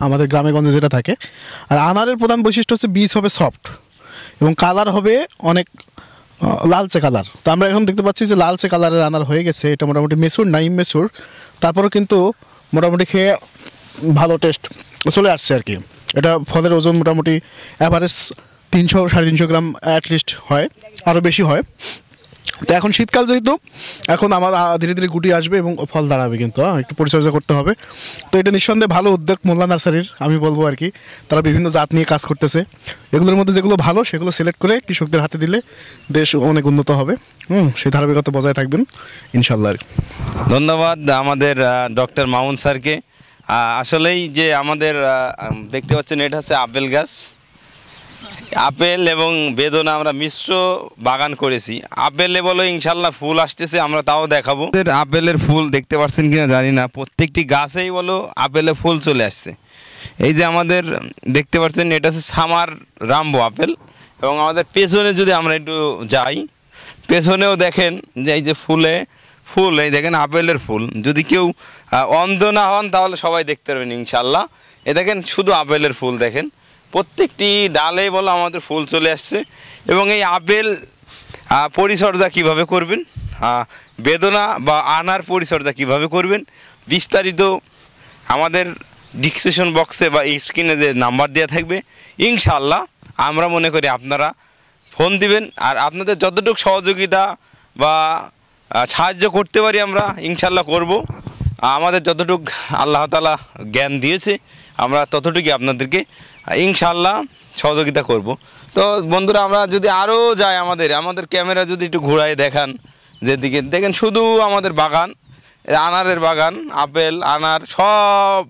আমাদের গ্রামেগঞ্জে যেটা থাকে। আর আনারের প্রধান বৈশিষ্ট্য হচ্ছে বীজ হবে সফট এবং কালার হবে অনেক লালচে কালার। তো আমরা এখন দেখতে পাচ্ছি যে লালচে কালারের আনার হয়ে গেছে। এটা মোটামুটি মেচুর না ইমেচুর, তারপরেও কিন্তু মোটামুটি খেয়ে ভালো টেস্ট চলে আসছে আর কি। এটা ফলের ওজন মোটামুটি অ্যাভারেজ 300-350 গ্রাম অ্যাটলিস্ট হয়, আরও বেশি হয়। তো এখন শীতকাল যেহেতু, এখন আমার ধীরে ধীরে গুটি আসবে এবং ফল দাঁড়াবে, কিন্তু একটু পরিচর্যা করতে হবে। তো এটা নিঃসন্দেহে ভালো উদ্যোগ মোল্লা নার্সারির, আমি বলবো আর কি। তারা বিভিন্ন জাত নিয়ে কাজ করতেছে, এগুলোর মধ্যে যেগুলো ভালো সেগুলো সিলেক্ট করে কৃষকদের হাতে দিলে দেশ অনেক উন্নত হবে। সেই ধারাবাহিকতা বজায় থাকবেন ইনশাল্লাহ। ধন্যবাদ আমাদের ডক্টর মামুন স্যারকে। আসলেই যে আমাদের দেখতে পাচ্ছেন এটা হচ্ছে আপেল গাছ, আপেল এবং বেদনা আমরা মিশ্র বাগান করেছি। আপেলে বলো ইনশাল্লাহ ফুল আসতেছে, আমরা তাও দেখাবো। আপেলের ফুল দেখতে পাচ্ছেন কিনা জানি না, প্রত্যেকটি গাছেই বলো আপেলে ফুল চলে আসছে। এই যে আমাদের দেখতে পাচ্ছেন এটা হচ্ছে সামার রামবো আপেল। এবং আমাদের পেছনে যদি আমরা একটু যাই, পেছনেও দেখেন যে এই যে ফুল এই দেখেন আপেলের ফুল। যদি কেউ অন্ধ না হন তাহলে সবাই দেখতে পারবেন ইনশাল্লাহ। এ দেখেন শুধু আপেলের ফুল, দেখেন প্রত্যেকটি ডালে বলো আমাদের ফুল চলে আসছে। এবং এই আপেল পরিচর্যা কিভাবে করবেন, বেদনা বা আনার পরিচর্যা কিভাবে করবেন, বিস্তারিত আমাদের ডিসক্রিপশন বক্সে বা স্ক্রিনে যে নাম্বার দেওয়া থাকবে, ইনশাল্লাহ আমরা মনে করি আপনারা ফোন দিবেন। আর আপনাদের যতটুকু সহযোগিতা বা সাহায্য করতে পারি আমরা ইনশাল্লাহ করব। আমাদের যতটুকু আল্লাহ তাআলা জ্ঞান দিয়েছে আমরা ততটুকুই আপনাদেরকে ইনশাল্লাহ সহযোগিতা করব। তো বন্ধুরা, আমরা যদি আরও যাই, আমাদের ক্যামেরা যদি একটু ঘোরায় দেখান, যেদিকে দেখেন শুধু আমাদের বাগান, আনারের বাগান, আপেল আনার সব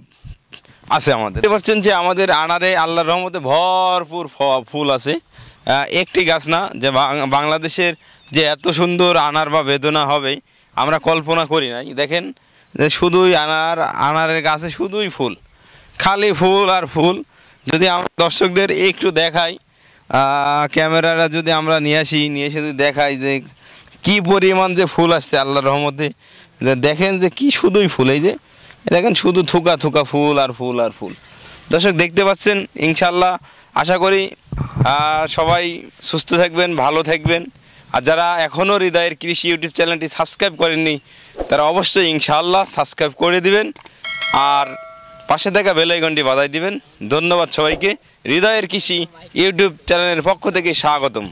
আছে আমাদের। দেখতে পাচ্ছেন যে আমাদের আনারে আল্লাহর রহমতে ভরপুর ফুল আছে। একটি গাছ না, যে বাংলাদেশের যে এত সুন্দর আনার বা বেদনা হবে আমরা কল্পনা করি নাই। দেখেন যে শুধুই আনারের গাছে শুধুই ফুল, খালি ফুল আর ফুল। যদি আমরা দর্শকদের একটু দেখাই, ক্যামেরাটা যদি আমরা নিয়ে এসে যদি দেখাই যে কি পরিমাণ যে ফুল আসছে আল্লাহর রহমতে, যে দেখেন যে কি শুধুই ফুল। এই যে দেখেন শুধু থুকা থুকা ফুল আর ফুল আর ফুল। দর্শক দেখতে পাচ্ছেন, ইনশাল্লাহ আশা করি সবাই সুস্থ থাকবেন, ভালো থাকবেন। আর যারা এখনও হৃদয়ের কৃষি ইউটিউব চ্যানেলটি সাবস্ক্রাইব করেননি তারা অবশ্যই ইনশাআল্লাহ সাবস্ক্রাইব করে দিবেন আর পাশে থাকা বেল আইকনটি বাজায় দিবেন। ধন্যবাদ সবাইকে। হৃদয়ের কৃষি ইউটিউব চ্যানেলের পক্ষ থেকে স্বাগতম।